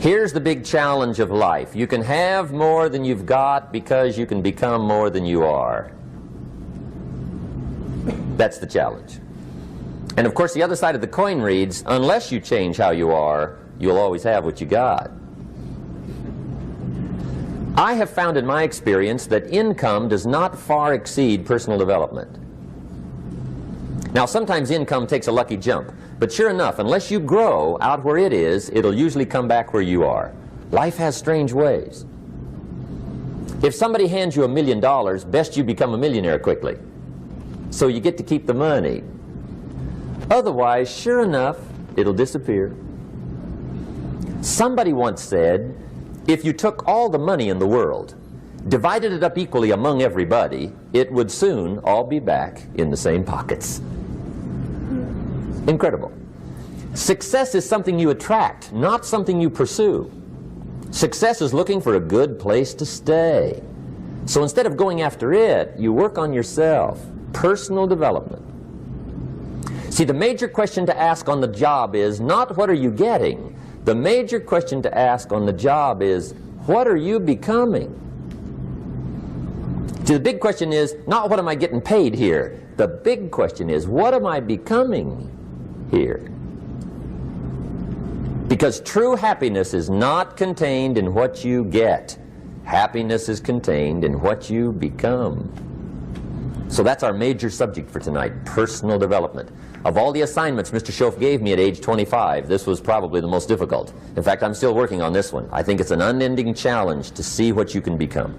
Here's the big challenge of life. You can have more than you've got because you can become more than you are. That's the challenge. And of course the other side of the coin reads, unless you change how you are, you'll always have what you got. I have found in my experience that income does not far exceed personal development. Now sometimes income takes a lucky jump, but sure enough, unless you grow out where it is, it'll usually come back where you are. Life has strange ways. If somebody hands you $1 million, best you become a millionaire quickly, so you get to keep the money. Otherwise, sure enough, it'll disappear. Somebody once said, if you took all the money in the world, divided it up equally among everybody, it would soon all be back in the same pockets. Incredible. Success is something you attract, not something you pursue. Success is looking for a good place to stay. So instead of going after it, you work on yourself. Personal development. See, the major question to ask on the job is not what are you getting. The major question to ask on the job is what are you becoming? See, the big question is not what am I getting paid here. The big question is what am I becoming here? Because true happiness is not contained in what you get. Happiness is contained in what you become. So that's our major subject for tonight, personal development. Of all the assignments Mr. Schoaf gave me at age 25, this was probably the most difficult. In fact, I'm still working on this one. I think it's an unending challenge to see what you can become.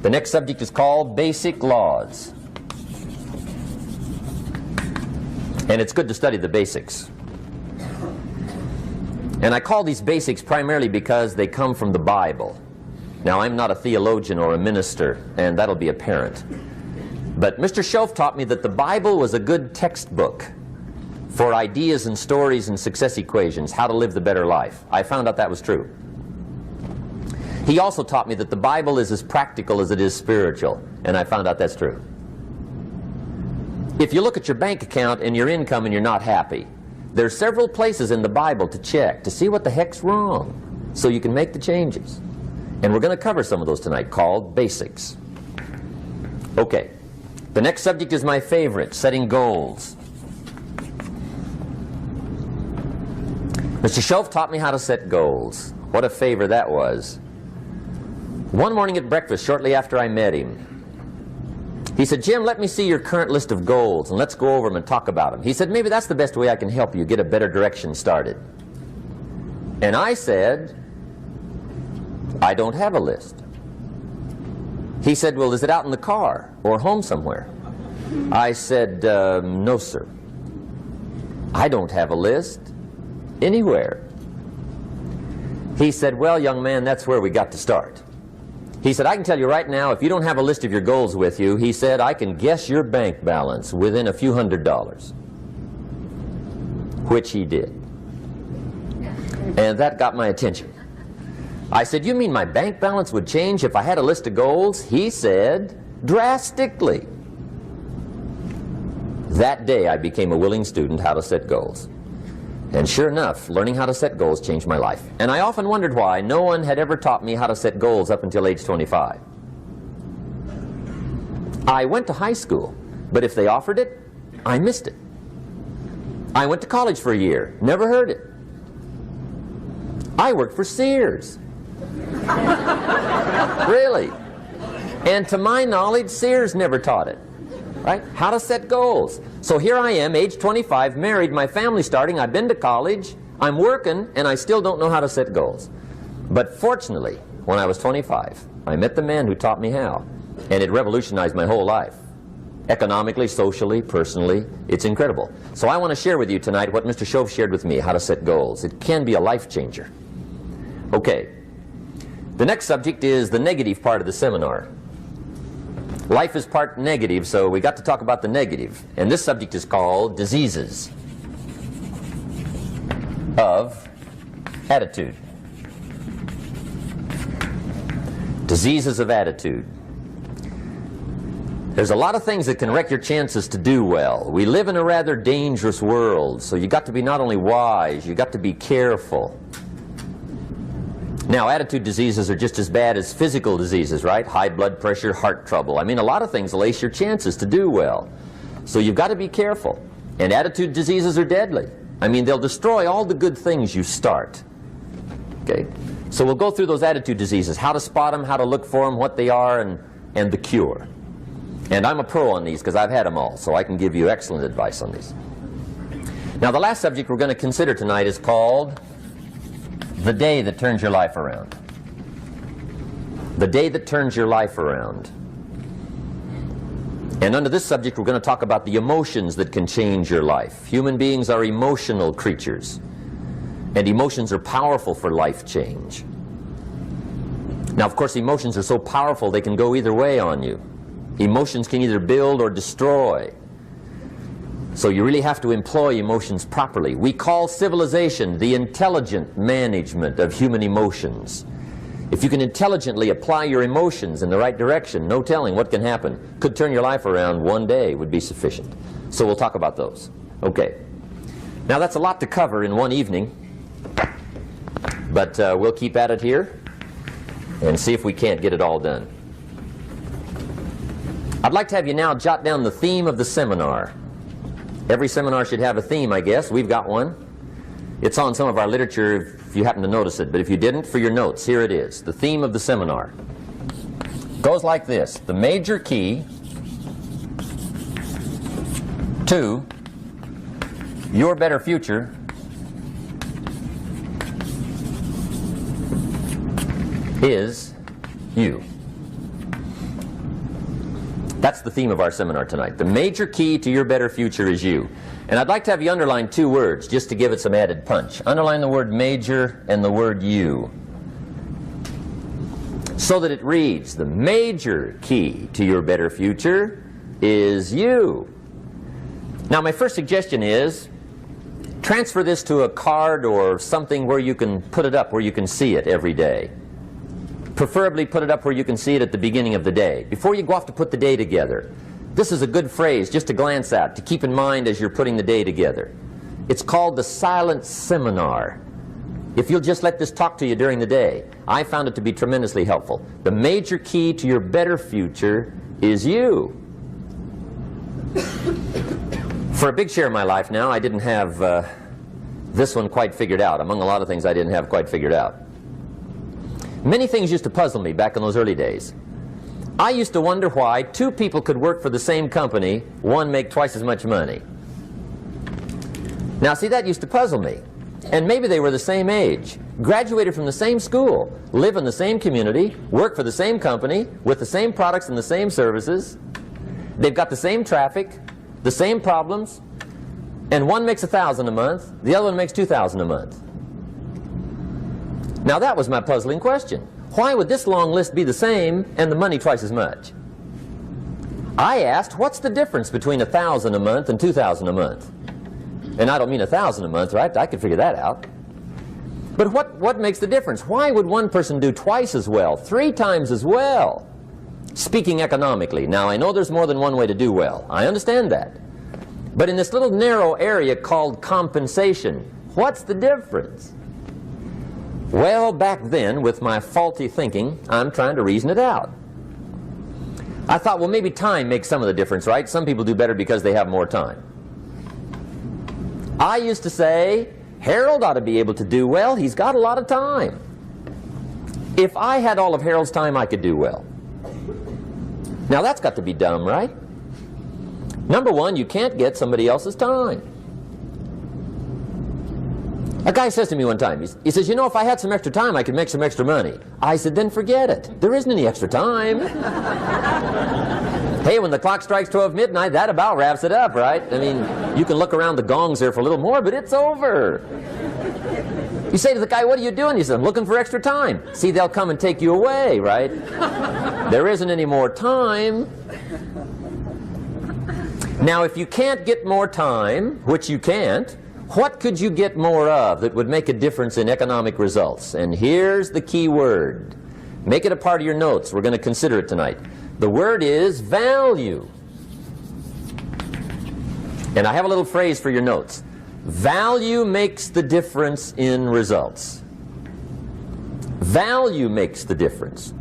The next subject is called basic laws. And it's good to study the basics. And I call these basics primarily because they come from the Bible. Now, I'm not a theologian or a minister, and that'll be apparent. But Mr. Schoaf taught me that the Bible was a good textbook for ideas and stories and success equations, how to live the better life. I found out that was true. He also taught me that the Bible is as practical as it is spiritual, and I found out that's true. If you look at your bank account and your income and you're not happy, there are several places in the Bible to check to see what the heck's wrong so you can make the changes. And we're going to cover some of those tonight, called basics. Okay. The next subject is my favorite, setting goals. Mr. Schoaf taught me how to set goals. What a favor that was. One morning at breakfast, shortly after I met him, he said, Jim, let me see your current list of goals and let's go over them and talk about them. He said, maybe that's the best way I can help you get a better direction started. And I said, I don't have a list. He said, well, is it out in the car or home somewhere? I said, no, sir. I don't have a list anywhere. He said, well, young man, that's where we got to start. He said, I can tell you right now, if you don't have a list of your goals with you, he said, I can guess your bank balance within a few $100s. Which he did. And that got my attention. I said, you mean my bank balance would change if I had a list of goals? He said, drastically. That day I became a willing student how to set goals. And sure enough, learning how to set goals changed my life. And I often wondered why no one had ever taught me how to set goals up until age 25. I went to high school, but if they offered it, I missed it. I went to college for a year, never heard it. I worked for Sears. Really. And to my knowledge, Sears never taught it. Right? How to set goals. So here I am, age 25, married, my family's starting, I've been to college, I'm working, and I still don't know how to set goals. But fortunately, when I was 25, I met the man who taught me how, and it revolutionized my whole life. Economically, socially, personally, it's incredible. So I want to share with you tonight what Mr. Schoaf shared with me, how to set goals. It can be a life changer. Okay. The next subject is the negative part of the seminar. Life is part negative, so we got to talk about the negative. And this subject is called diseases of attitude. Diseases of attitude. There's a lot of things that can wreck your chances to do well. We live in a rather dangerous world, so you got to be not only wise, you got to be careful. Now, attitude diseases are just as bad as physical diseases, right? High blood pressure, heart trouble. I mean, a lot of things lace your chances to do well. So you've got to be careful. And attitude diseases are deadly. I mean, they'll destroy all the good things you start. Okay? So we'll go through those attitude diseases, how to spot them, how to look for them, what they are, and the cure. And I'm a pro on these because I've had them all, so I can give you excellent advice on these. Now, the last subject we're going to consider tonight is called the day that turns your life around. The day that turns your life around. And under this subject, we're going to talk about the emotions that can change your life. Human beings are emotional creatures, and emotions are powerful for life change. Now, of course, emotions are so powerful they can go either way on you. Emotions can either build or destroy. So you really have to employ emotions properly. We call civilization the intelligent management of human emotions. If you can intelligently apply your emotions in the right direction, no telling what can happen. Could turn your life around one day would be sufficient. So we'll talk about those. Okay. Now that's a lot to cover in one evening, but we'll keep at it here and see if we can't get it all done. I'd like to have you now jot down the theme of the seminar. Every seminar should have a theme, I guess. We've got one. It's on some of our literature if you happen to notice it, but if you didn't, for your notes, here it is. The theme of the seminar goes like this: the major key to your better future is you. That's the theme of our seminar tonight. The major key to your better future is you. And I'd like to have you underline two words just to give it some added punch. Underline the word major and the word you, so that it reads, the major key to your better future is you. Now, my first suggestion is transfer this to a card or something where you can put it up, where you can see it every day. Preferably put it up where you can see it at the beginning of the day, before you go off to put the day together. This is a good phrase just to glance at, to keep in mind as you're putting the day together. It's called the silent seminar. If you'll just let this talk to you during the day, I found it to be tremendously helpful. The major key to your better future is you. For a big share of my life now, I didn't have this one quite figured out. Among a lot of things I didn't have quite figured out. Many things used to puzzle me back in those early days. I used to wonder why two people could work for the same company, one make twice as much money. Now, see, that used to puzzle me. And maybe they were the same age, graduated from the same school, live in the same community, work for the same company, with the same products and the same services. They've got the same traffic, the same problems, and one makes $1,000 a month, the other one makes $2,000 a month. Now that was my puzzling question. Why would this long list be the same and the money twice as much? I asked, what's the difference between $1,000 a month and $2,000 a month? And I don't mean $1,000 a month, right? I could figure that out. But what makes the difference? Why would one person do twice as well, 3 times as well? Speaking economically. Now, I know there's more than one way to do well. I understand that. But in this little narrow area called compensation, what's the difference? Well, back then, with my faulty thinking, I'm trying to reason it out. I thought, well, maybe time makes some of the difference, right? Some people do better because they have more time. I used to say, Harold ought to be able to do well. He's got a lot of time. If I had all of Harold's time, I could do well. Now, that's got to be dumb, right? Number one, you can't get somebody else's time. A guy says to me one time, he says, you know, if I had some extra time, I could make some extra money. I said, then forget it. There isn't any extra time. Hey, when the clock strikes 12 midnight, that about wraps it up, right? I mean, you can look around the gongs there for a little more, but it's over. You say to the guy, what are you doing? He says, I'm looking for extra time. See, they'll come and take you away, right? There isn't any more time. Now, if you can't get more time, which you can't, what could you get more of that would make a difference in economic results? And here's the key word. Make it a part of your notes. We're going to consider it tonight. The word is value. And I have a little phrase for your notes. Value makes the difference in results. Value makes the difference.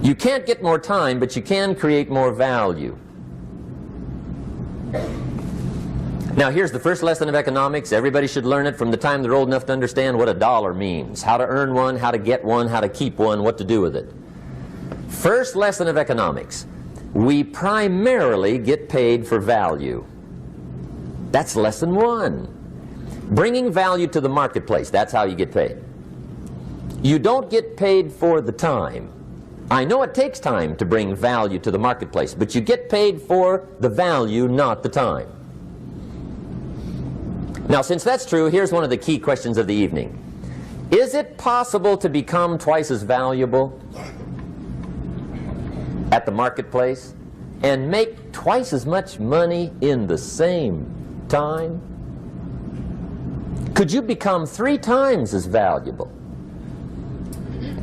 You can't get more time, but you can create more value. Now here's the first lesson of economics. Everybody should learn it from the time they're old enough to understand what a dollar means, how to earn one, how to get one, how to keep one, what to do with it. First lesson of economics. We primarily get paid for value. That's lesson one. Bringing value to the marketplace, that's how you get paid. You don't get paid for the time. I know it takes time to bring value to the marketplace, but you get paid for the value, not the time. Now, since that's true, here's one of the key questions of the evening. Is it possible to become twice as valuable at the marketplace and make twice as much money in the same time? Could you become 3 times as valuable?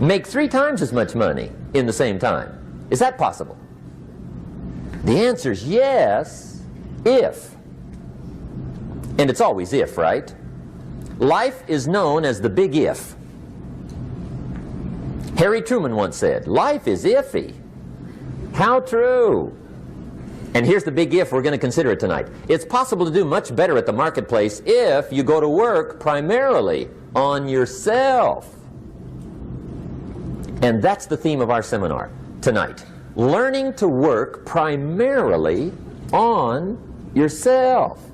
Make 3 times as much money in the same time? Is that possible? The answer is yes, if. And it's always if, right? Life is known as the big if. Harry Truman once said, life is iffy. How true. And here's the big if we're going to consider it tonight. It's possible to do much better at the marketplace if you go to work primarily on yourself. And that's the theme of our seminar tonight. Learning to work primarily on yourself.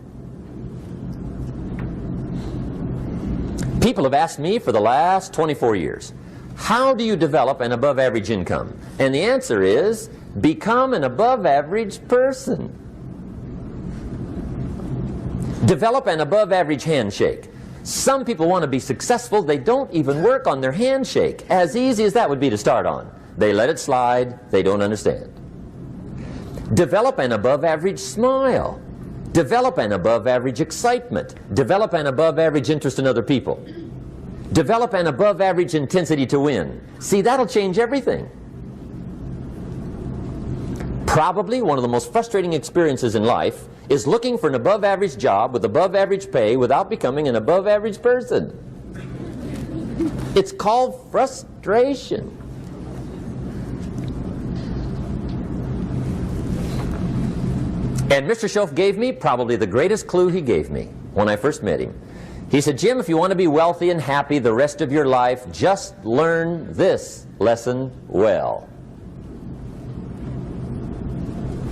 People have asked me for the last 24 years, how do you develop an above average income? And the answer is, become an above average person. Develop an above average handshake. Some people want to be successful, they don't even work on their handshake. As easy as that would be to start on. They let it slide, they don't understand. Develop an above average smile. Develop an above average excitement. Develop an above average interest in other people. Develop an above average intensity to win. See, that'll change everything. Probably one of the most frustrating experiences in life is looking for an above average job with above average pay without becoming an above average person. It's called frustration. And Mr. Schoaf gave me probably the greatest clue he gave me when I first met him. He said, Jim, if you want to be wealthy and happy the rest of your life, just learn this lesson well.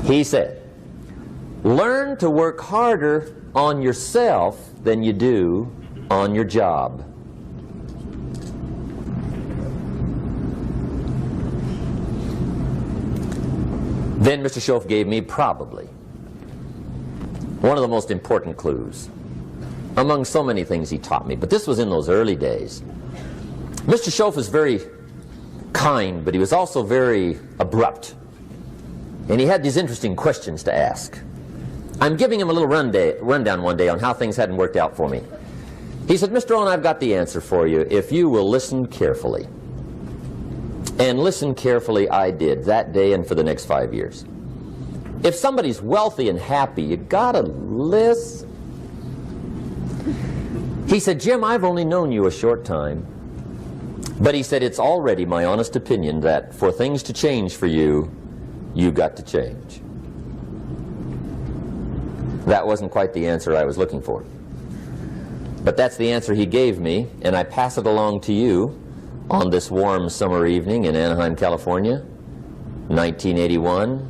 He said, learn to work harder on yourself than you do on your job. Then Mr. Schoaf gave me probably one of the most important clues among so many things he taught me, but this was in those early days. Mr. Schoaf was very kind, but he was also very abrupt. And he had these interesting questions to ask. I'm giving him a little rundown one day on how things hadn't worked out for me. He said, Mr. Rohn, I've got the answer for you if you will listen carefully. And listen carefully I did that day and for the next 5 years. If somebody's wealthy and happy, you gotta listen. He said, Jim, I've only known you a short time. But he said, it's already my honest opinion that for things to change for you, you've got to change. That wasn't quite the answer I was looking for. But that's the answer he gave me, and I pass it along to you on this warm summer evening in Anaheim, California, 1981.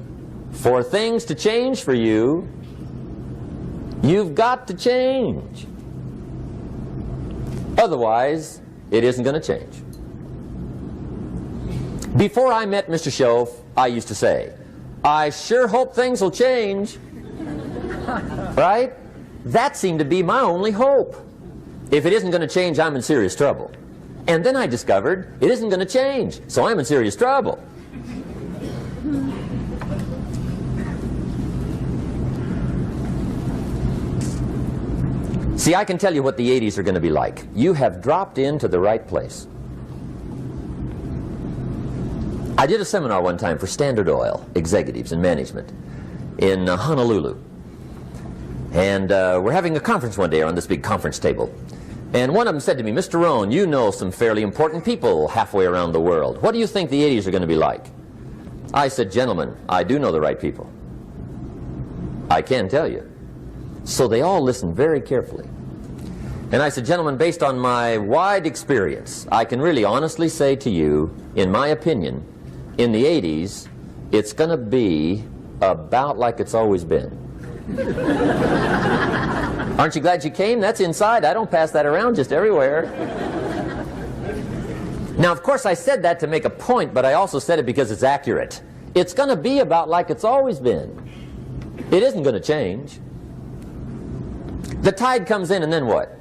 For things to change for you, you've got to change. Otherwise, it isn't going to change. Before I met Mr. Schoaf, I used to say, I sure hope things will change. Right? That seemed to be my only hope. If it isn't going to change, I'm in serious trouble. And then I discovered it isn't going to change, so I'm in serious trouble. See, I can tell you what the 80s are going to be like. You have dropped into the right place. I did a seminar one time for Standard Oil executives and management in Honolulu. And we're having a conference one day on this big conference table. And one of them said to me, Mr. Rohn, you know some fairly important people halfway around the world. What do you think the 80s are going to be like? I said, gentlemen, I do know the right people. I can tell you. So they all listened very carefully. And I said, gentlemen, based on my wide experience, I can really honestly say to you, in my opinion, in the 80s, it's going to be about like it's always been. Aren't you glad you came? That's inside. I don't pass that around just everywhere. Now, of course, I said that to make a point, but I also said it because it's accurate. It's going to be about like it's always been. It isn't going to change. The tide comes in, and then what?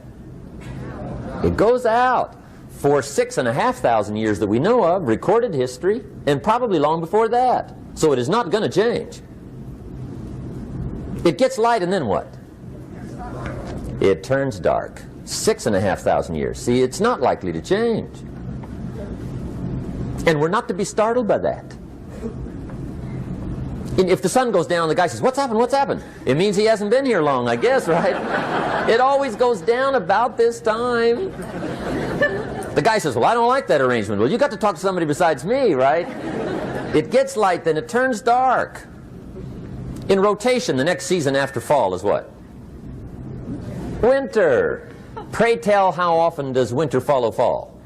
It goes out. For 6,500 years that we know of, recorded history, and probably long before that. So it is not going to change. It gets light, and then what? It turns dark. 6,500 years. See, it's not likely to change. And we're not to be startled by that. If the sun goes down, the guy says, what's happened, what's happened? It means he hasn't been here long, I guess, right? It always goes down about this time. The guy says, well, I don't like that arrangement. Well, you got to talk to somebody besides me, right? It gets light, then it turns dark. In rotation, the next season after fall is what? Winter. Pray tell, how often does winter follow fall?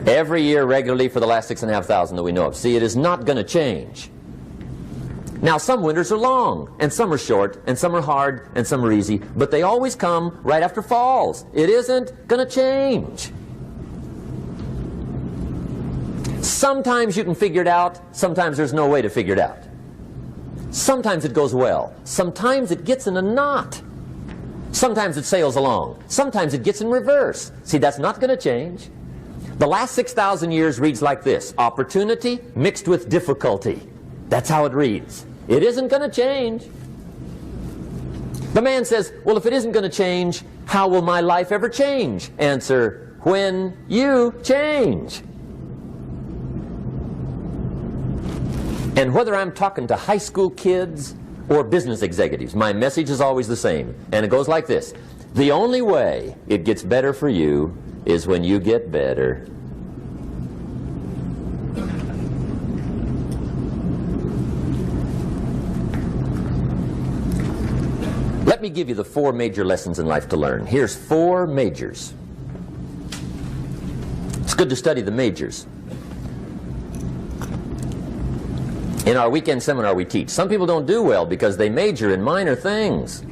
Every year regularly for the last 6,500 that we know of. See, it is not going to change. Now, some winters are long, and some are short, and some are hard, and some are easy, but they always come right after falls. It isn't going to change. Sometimes you can figure it out, sometimes there's no way to figure it out. Sometimes it goes well, sometimes it gets in a knot. Sometimes it sails along, sometimes it gets in reverse. See, that's not going to change. The last 6,000 years reads like this: opportunity mixed with difficulty. That's how it reads. It isn't going to change. The man says, well, if it isn't going to change, how will my life ever change? Answer, when you change. And whether I'm talking to high school kids or business executives, my message is always the same. And it goes like this: the only way it gets better for you is when you get better. Let me give you the 4 major lessons in life to learn. Here's 4 majors. It's good to study the majors. In our weekend seminar we teach. Some people don't do well because they major in minor things.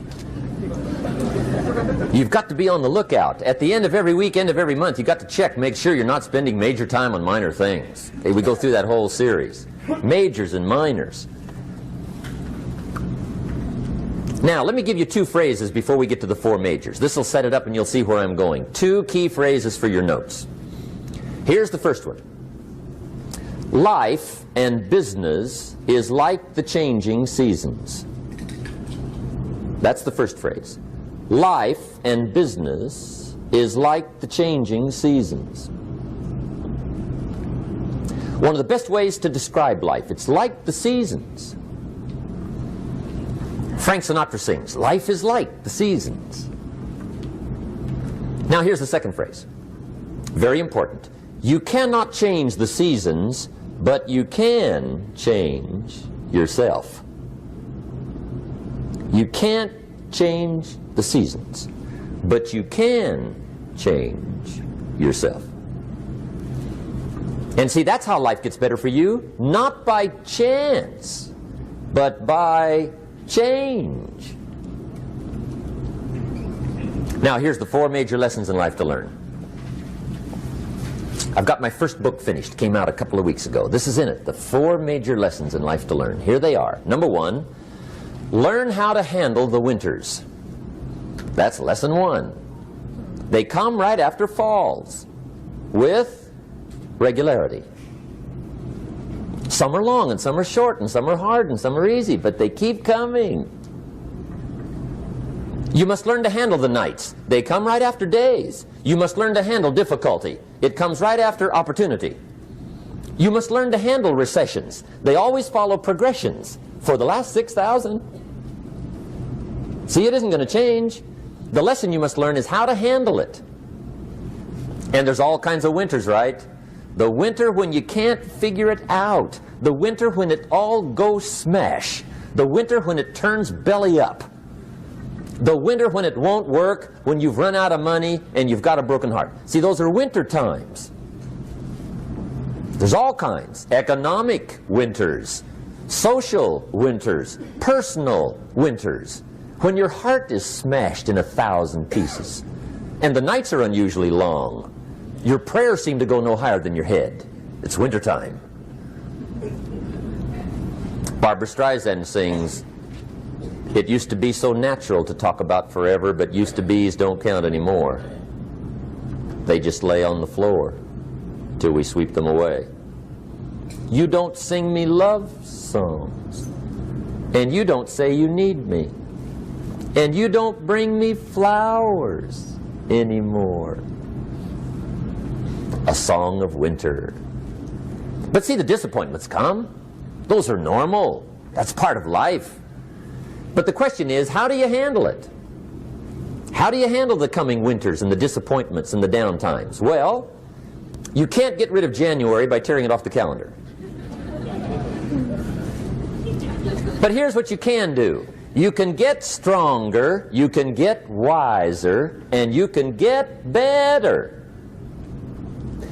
You've got to be on the lookout. At the end of every week, end of every month, you've got to check, make sure you're not spending major time on minor things. Okay, we go through that whole series. Majors and minors. Now, let me give you 2 phrases before we get to the 4 majors. This will set it up and you'll see where I'm going. 2 key phrases for your notes. Here's the first one. Life and business is like the changing seasons. That's the first phrase. Life and business is like the changing seasons. One of the best ways to describe life, it's like the seasons. Frank Sinatra sings, life is like the seasons. Now here's the second phrase. Very important. You cannot change the seasons, but you can change yourself. You can't change the seasons, but you can change yourself. And see, that's how life gets better for you, not by chance, but by change. Now here's the 4 major lessons in life to learn. I've got my first book finished, came out a couple of weeks ago. This is in it, the 4 major lessons in life to learn. Here they are. Number 1, learn how to handle the winters. That's lesson 1. They come right after falls, with regularity. Some are long, and some are short, and some are hard, and some are easy, but they keep coming. You must learn to handle the nights. They come right after days. You must learn to handle difficulty. It comes right after opportunity. You must learn to handle recessions. They always follow progressions. For the last 6,000. See, it isn't going to change. The lesson you must learn is how to handle it. And there's all kinds of winters, right? The winter when you can't figure it out. The winter when it all goes smash. The winter when it turns belly up. The winter when it won't work, when you've run out of money and you've got a broken heart. See, those are winter times. There's all kinds. Economic winters, social winters, personal winters. When your heart is smashed in 1,000 pieces and the nights are unusually long, your prayers seem to go no higher than your head. It's wintertime. Barbra Streisand sings, "It used to be so natural to talk about forever, but used to be's don't count anymore. They just lay on the floor till we sweep them away. You don't sing me love songs, and you don't say you need me, and you don't bring me flowers anymore." A song of winter. But see, the disappointments come. Those are normal. That's part of life. But the question is, how do you handle it? How do you handle the coming winters and the disappointments and the down times? Well, you can't get rid of January by tearing it off the calendar. But here's what you can do. You can get stronger, you can get wiser, and you can get better.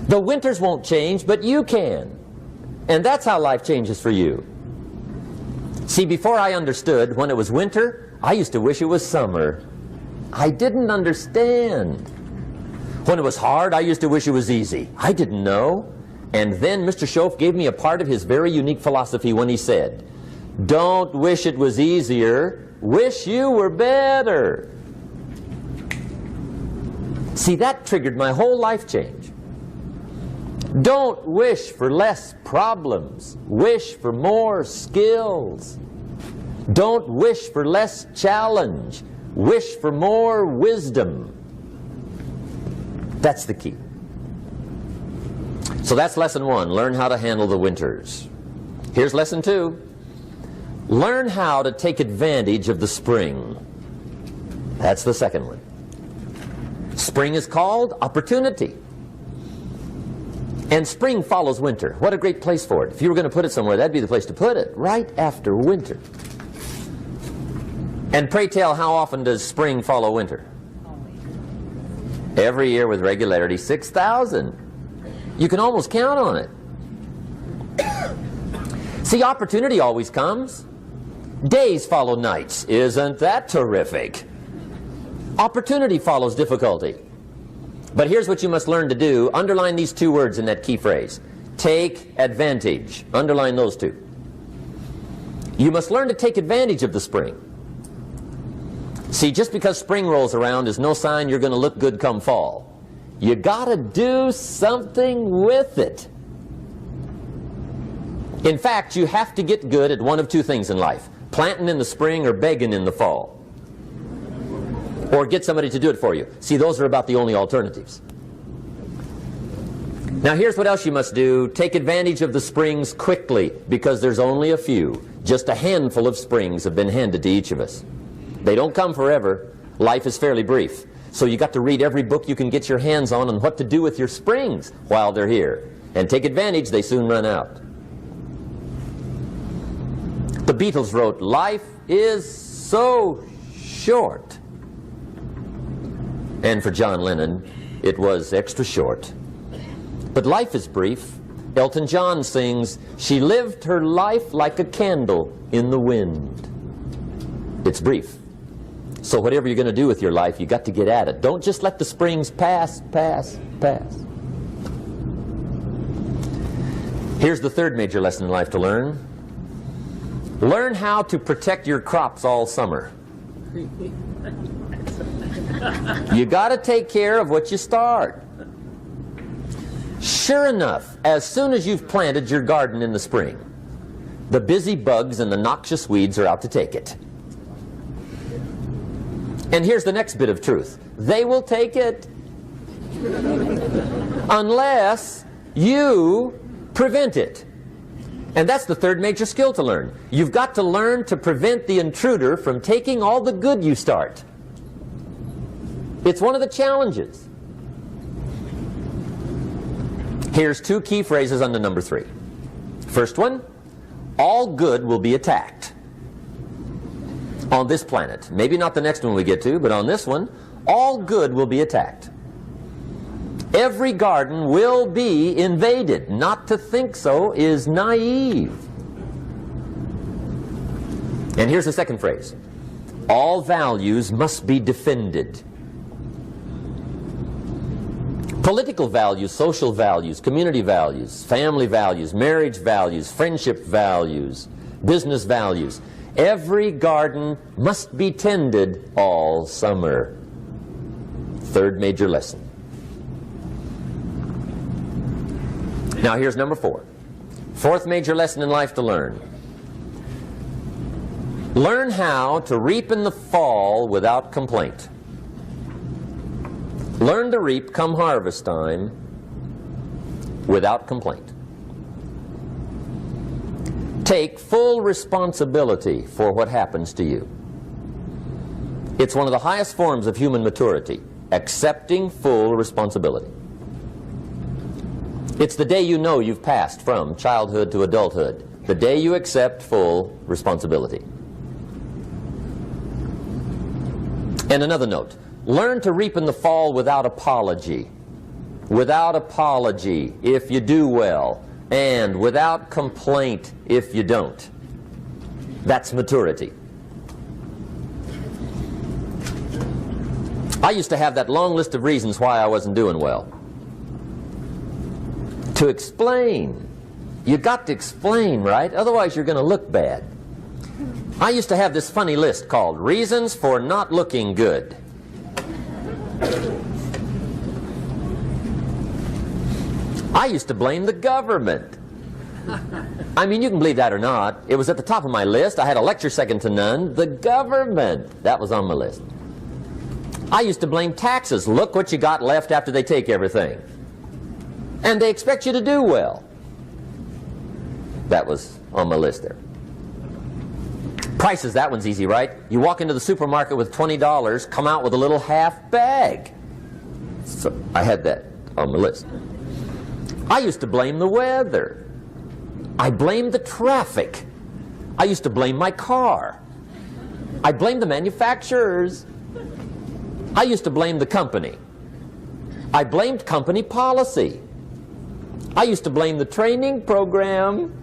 The winters won't change, but you can. And that's how life changes for you. See, before I understood, when it was winter, I used to wish it was summer. I didn't understand. When it was hard, I used to wish it was easy. I didn't know. And then Mr. Schoaf gave me a part of his very unique philosophy when he said, "Don't wish it was easier, wish you were better." See, that triggered my whole life change. Don't wish for less problems, wish for more skills. Don't wish for less challenge, wish for more wisdom. That's the key. So that's lesson one, learn how to handle the winters. Here's lesson two, learn how to take advantage of the spring. That's the second one. Spring is called opportunity. And spring follows winter. What a great place for it. If you were going to put it somewhere, that'd be the place to put it, right after winter. And pray tell, how often does spring follow winter? Every year with regularity, 6,000. You can almost count on it. See, opportunity always comes. Days follow nights. Isn't that terrific? Opportunity follows difficulty. But here's what you must learn to do. Underline these two words in that key phrase. Take advantage. Underline those two. You must learn to take advantage of the spring. See, just because spring rolls around is no sign you're going to look good come fall. You got to do something with it. In fact, you have to get good at one of two things in life. Planting in the spring or begging in the fall. Or get somebody to do it for you. See, those are about the only alternatives. Now here's what else you must do. Take advantage of the springs quickly, because there's only a few. Just a handful of springs have been handed to each of us. They don't come forever. Life is fairly brief. So you got to read every book you can get your hands on what to do with your springs while they're here. And take advantage, they soon run out. The Beatles wrote, "Life is so short." And for John Lennon, it was extra short. But life is brief. Elton John sings, "She lived her life like a candle in the wind." It's brief. So whatever you're going to do with your life, you got to get at it. Don't just let the springs pass. Here's the third major lesson in life to learn. Learn how to protect your crops all summer. You got to take care of what you start. Sure enough, as soon as you've planted your garden in the spring, the busy bugs and the noxious weeds are out to take it. And here's the next bit of truth. They will take it unless you prevent it. And that's the third major skill to learn. You've got to learn to prevent the intruder from taking all the good you start. It's one of the challenges. Here's two key phrases under number 3. First one, all good will be attacked on this planet. Maybe not the next one we get to, but on this one, all good will be attacked. Every garden will be invaded. Not to think so is naive. And here's the second phrase. All values must be defended. Political values, social values, community values, family values, marriage values, friendship values, business values. Every garden must be tended all summer. Third major lesson. Now here's number 4. Fourth major lesson in life to learn. Learn how to reap in the fall without complaint. Learn to reap come harvest time without complaint. Take full responsibility for what happens to you. It's one of the highest forms of human maturity, accepting full responsibility. It's the day you know you've passed from childhood to adulthood, the day you accept full responsibility. And another note, learn to reap in the fall without apology. Without apology if you do well, and without complaint if you don't. That's maturity. I used to have that long list of reasons why I wasn't doing well. To explain. You got to explain, right? Otherwise you're going to look bad. I used to have this funny list called Reasons for Not Looking Good. I used to blame the government. I mean, you can believe that or not. It was at the top of my list. I had a lecture second to none. The government. That was on my list. I used to blame taxes. Look what you got left after they take everything. And they expect you to do well. That was on my list there. Prices, that one's easy, right? You walk into the supermarket with $20, come out with a little half bag. So I had that on my list. I used to blame the weather. I blamed the traffic. I used to blame my car. I blamed the manufacturers. I used to blame the company. I blamed company policy. I used to blame the training program.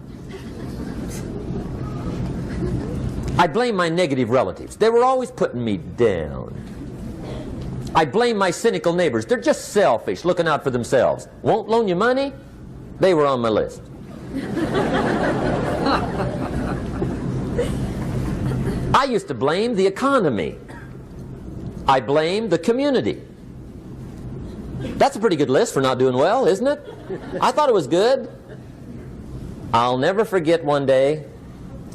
I blame my negative relatives. They were always putting me down. I blame my cynical neighbors. They're just selfish, looking out for themselves. Won't loan you money? They were on my list. I used to blame the economy. I blamed the community. That's a pretty good list for not doing well, isn't it? I thought it was good. I'll never forget one day,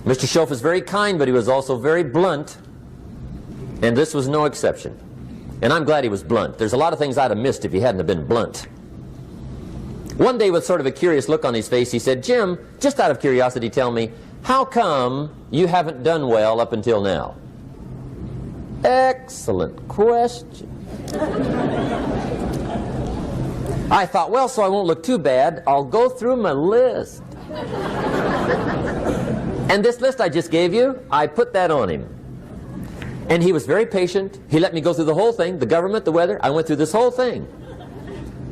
Mr. Schoaf was very kind, but he was also very blunt, and this was no exception. And I'm glad he was blunt. There's a lot of things I'd have missed if he hadn't have been blunt. One day, with sort of a curious look on his face, he said, "Jim, just out of curiosity, tell me, how come you haven't done well up until now?" Excellent question. I thought, well, so I won't look too bad, I'll go through my list. And this list I just gave you, I put that on him. And he was very patient. He let me go through the whole thing, the government, the weather. I went through this whole thing.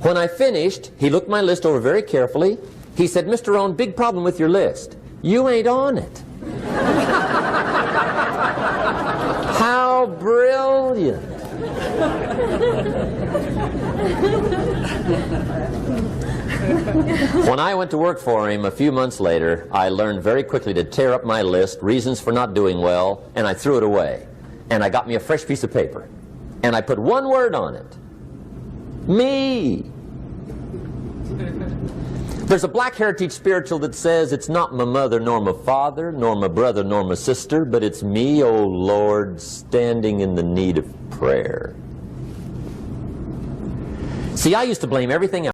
When I finished, he looked my list over very carefully. He said, "Mr. Rohn, big problem with your list. You ain't on it." How brilliant. When I went to work for him a few months later, I learned very quickly to tear up my list, reasons for not doing well, and I threw it away. And I got me a fresh piece of paper. And I put one word on it. Me. There's a Black Heritage spiritual that says, "It's not my mother nor my father, nor my brother nor my sister, but it's me, O Lord, standing in the need of prayer." See, I used to blame everything else.